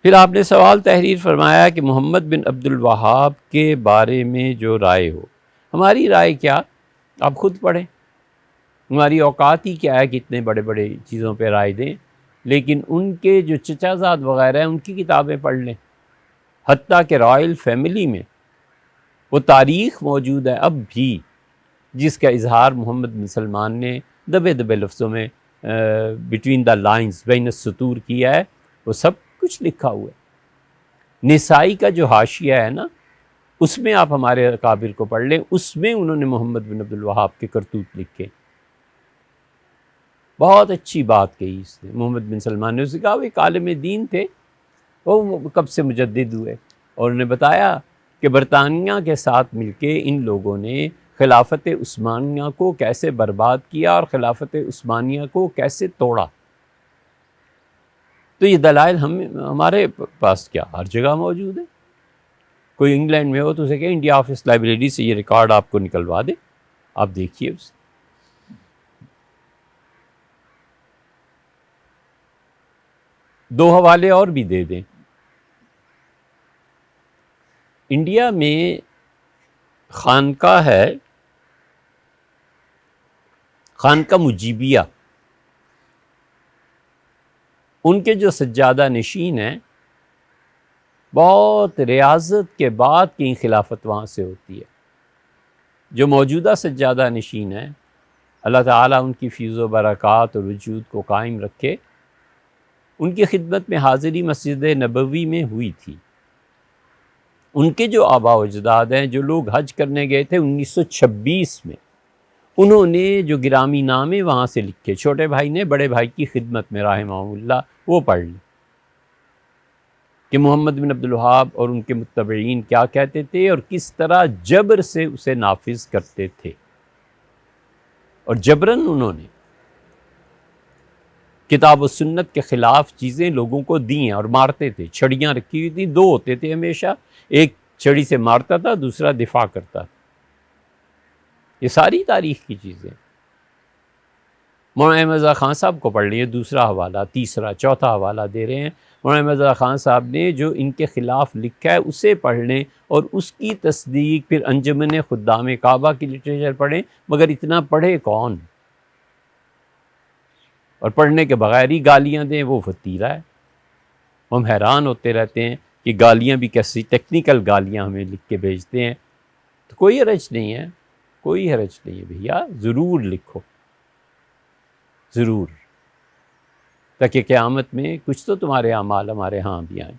پھر آپ نے سوال تحریر فرمایا کہ محمد بن عبد الوہاب کے بارے میں جو رائے ہو، ہماری رائے کیا، آپ خود پڑھیں، ہماری اوقات ہی کیا ہے کہ اتنے بڑے بڑے چیزوں پہ رائے دیں، لیکن ان کے جو چچا زاد وغیرہ ہیں ان کی کتابیں پڑھ لیں، حتیٰ کہ رائل فیملی میں وہ تاریخ موجود ہے اب بھی جس کا اظہار محمد بن سلمان نے دبے دبے لفظوں میں بٹوین دا لائنز، بین السطور کیا ہے، وہ سب کچھ لکھا ہوا ہے۔ نسائی کا جو حاشیہ ہے نا، اس میں آپ ہمارے اکابر کو پڑھ لیں، اس میں انہوں نے محمد بن عبد الوہاب کے کرتوت لکھے، بہت اچھی بات کہی اس نے محمد بن سلمان نے۔ اسے کہا وہ ایک عالم دین تھے، وہ کب سے مجدد ہوئے، اور انہوں نے بتایا کہ برطانیہ کے ساتھ مل کے ان لوگوں نے خلافت عثمانیہ کو کیسے برباد کیا اور خلافت عثمانیہ کو کیسے توڑا۔ تو یہ دلائل ہمارے پاس کیا ہر جگہ موجود ہے۔ کوئی انگلینڈ میں ہو تو اسے کہ انڈیا آفس لائبریری سے یہ ریکارڈ آپ کو نکلوا دے، آپ دیکھیے اسے۔ دو حوالے اور بھی دے دیں۔ انڈیا میں خانقاہ ہے، خانقاہ مجیبیہ، ان کے جو سجادہ نشین ہیں، بہت ریاضت کے بعد کی خلافت وہاں سے ہوتی ہے۔ جو موجودہ سجادہ نشین ہیں، اللہ تعالیٰ ان کی فیض و برکات اور وجود کو قائم رکھے، ان کی خدمت میں حاضری مسجد نبوی میں ہوئی تھی۔ ان کے جو آباء و اجداد ہیں، جو لوگ حج کرنے گئے تھے 1926 میں، انہوں نے جو گرامی نامے وہاں سے لکھے، چھوٹے بھائی نے بڑے بھائی کی خدمت میں رحمہ اللہ، وہ پڑھ لیں کہ محمد بن عبد الوہاب اور ان کے متبعین کیا کہتے تھے اور کس طرح جبر سے اسے نافذ کرتے تھے، اور جبراً انہوں نے کتاب و سنت کے خلاف چیزیں لوگوں کو دی ہیں اور مارتے تھے۔ چھڑیاں رکھی ہوئی تھی، دو ہوتے تھے ہمیشہ، ایک چھڑی سے مارتا تھا، دوسرا دفاع کرتا تھا۔ یہ ساری تاریخ کی چیزیں مولانا احمد رضا خان صاحب کو پڑھ لیے، دوسرا حوالہ، تیسرا، چوتھا حوالہ دے رہے ہیں۔ مولانا احمد رضا خان صاحب نے جو ان کے خلاف لکھا ہے اسے پڑھ لیں، اور اس کی تصدیق پھر انجمن خدام کعبہ کی لٹریچر پڑھیں، مگر اتنا پڑھے کون؟ اور پڑھنے کے بغیر ہی گالیاں دیں، وہ فتیرہ ہے۔ ہم حیران ہوتے رہتے ہیں کہ گالیاں بھی کیسی ٹیکنیکل گالیاں ہمیں لکھ کے بھیجتے ہیں۔ تو کوئی حرج نہیں ہے، کوئی حرج نہیں ہے بھیا، ضرور لکھو، ضرور، تاکہ قیامت میں کچھ تو تمہارے اعمال ہمارے ہاں بھی آئیں۔